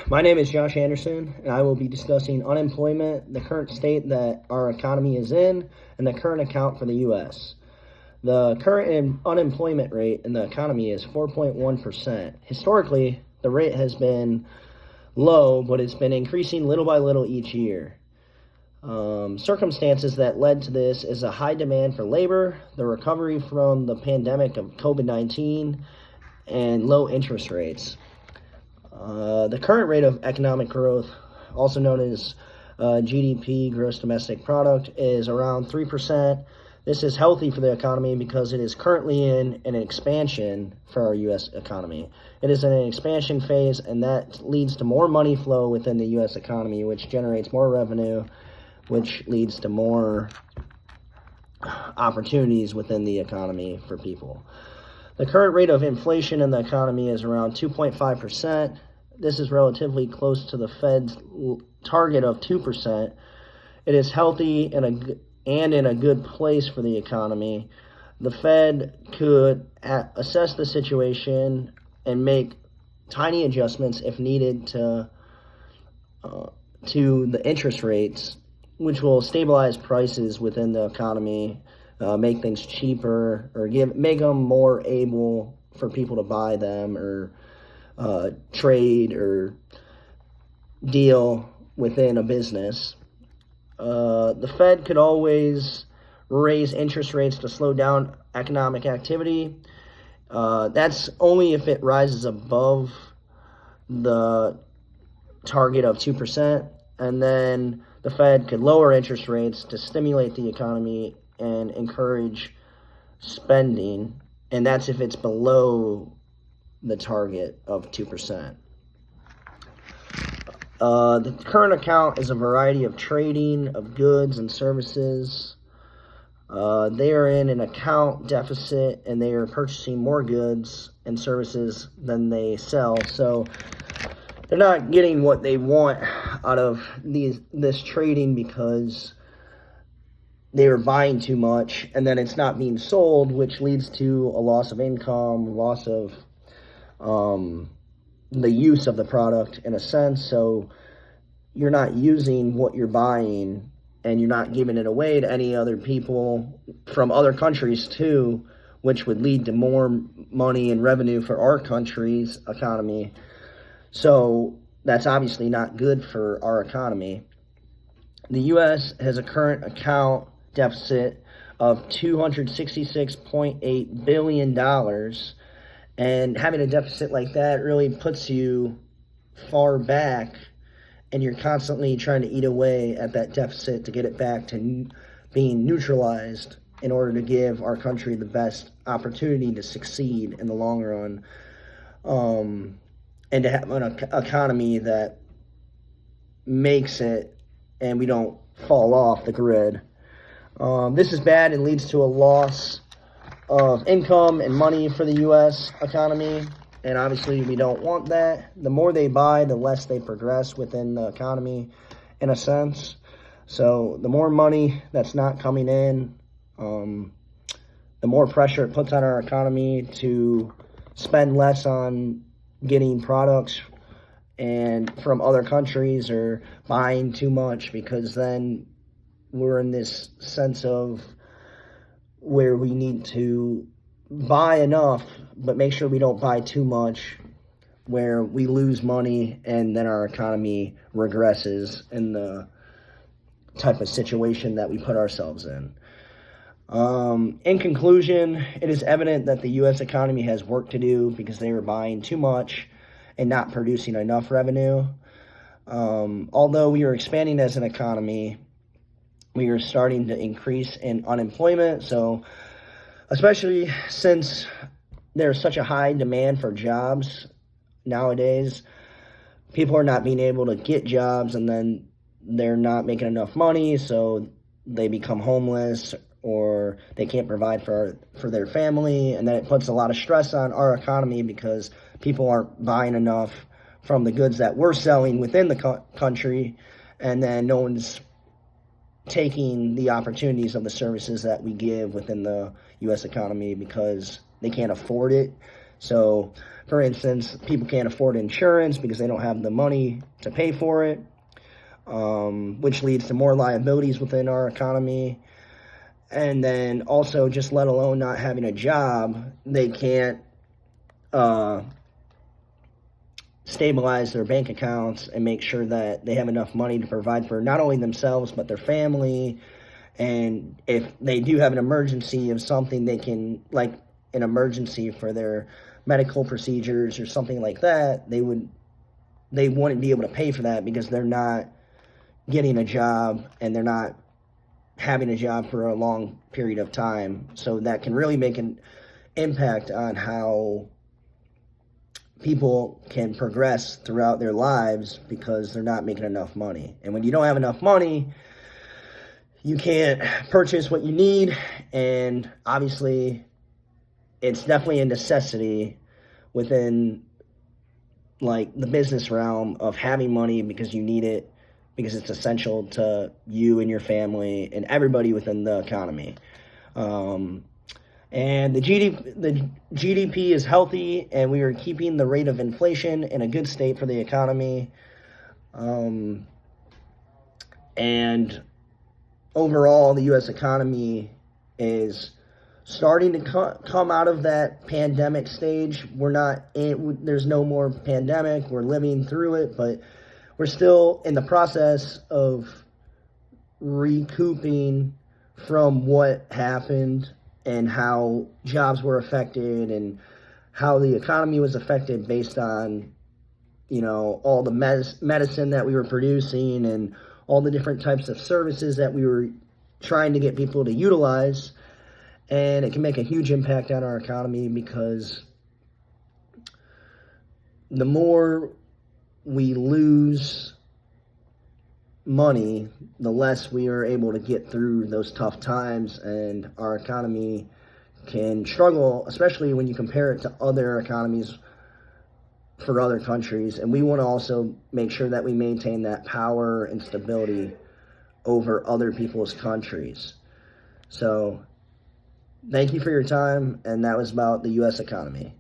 My name is Josh Anderson, and I will be discussing unemployment, the current state that our economy is in, and the current account for the U.S. The current unemployment rate in the economy is 4.1%. Historically, the rate has been low, but it's been increasing little by little each year. Circumstances that led to this is a high demand for labor, the recovery from the pandemic of COVID-19, and low interest rates. The current rate of economic growth, also known as GDP, gross domestic product, is around 3%. This is healthy for the economy because it is currently in an expansion for our U.S. economy. It is in an expansion phase, and that leads to more money flow within the U.S. economy, which generates more revenue, which leads to more opportunities within the economy for people. The current rate of inflation in the economy is around 2.5%. This is relatively close to the Fed's target of 2%. It is healthy and in a good place for the economy. The Fed could assess the situation and make tiny adjustments if needed to the interest rates, which will stabilize prices within the economy, make things cheaper, or make them more able for people to buy them or trade or deal within a business. The Fed could always raise interest rates to slow down economic activity. That's only if it rises above the target of 2%, and then the Fed could lower interest rates to stimulate the economy and encourage spending, and that's if it's below the target of 2%. The current account is a variety of trading of goods and services. They are in an account deficit, and they are purchasing more goods and services than they sell. So they're not getting what they want out of this trading because they were buying too much, and then it's not being sold, which leads to a loss of income, loss of the use of the product in a sense. So you're not using what you're buying, and you're not giving it away to any other people from other countries too, which would lead to more money and revenue for our country's economy. So that's obviously not good for our economy. The U.S. has a current account deficit of $266.8 billion, and having a deficit like that really puts you far back, and you're constantly trying to eat away at that deficit to get it back to being neutralized in order to give our country the best opportunity to succeed in the long run, and to have an economy that makes it and we don't fall off the grid. This is bad and leads to a loss of income and money for the U.S. economy, and obviously we don't want that. The more they buy, the less they progress within the economy, in a sense. So the more money that's not coming in, the more pressure it puts on our economy to spend less on getting products and from other countries or buying too much, because then we're in this sense of where we need to buy enough, but make sure we don't buy too much, where we lose money and then our economy regresses in the type of situation that we put ourselves in. In conclusion, it is evident that the U.S. economy has work to do because they are buying too much and not producing enough revenue. Although we are expanding as an economy, we are starting to increase in unemployment. So especially since there's such a high demand for jobs nowadays, people are not being able to get jobs, and then they're not making enough money, so they become homeless or they can't provide for their family, and then it puts a lot of stress on our economy because people aren't buying enough from the goods that we're selling within the country, and then no one's taking the opportunities of the services that we give within the U.S. economy because they can't afford it. So, for instance, people can't afford insurance because they don't have the money to pay for it, which leads to more liabilities within our economy. And then also, just let alone not having a job, they can't stabilize their bank accounts and make sure that they have enough money to provide for not only themselves but their family. And if they do have an emergency of something, they can, like an emergency for their medical procedures or something like that, they wouldn't be able to pay for that because they're not getting a job and they're not having a job for a long period of time. So that can really make an impact on how people can progress throughout their lives because they're not making enough money. And when you don't have enough money, you can't purchase what you need, and obviously it's definitely a necessity within like the business realm of having money because you need it, because it's essential to you and your family and everybody within the economy. And the GDP is healthy, and we are keeping the rate of inflation in a good state for the economy. And overall, the U.S. economy is starting to come out of that pandemic stage. There's no more pandemic. We're living through it, but we're still in the process of recouping from what happened and how jobs were affected and how the economy was affected based on, all the medicine that we were producing and all the different types of services that we were trying to get people to utilize. And it can make a huge impact on our economy because the more we lose money, the less we are able to get through those tough times, and our economy can struggle, especially when you compare it to other economies for other countries. And we want to also make sure that we maintain that power and stability over other people's countries. So thank you for your time, and that was about the U.S. economy.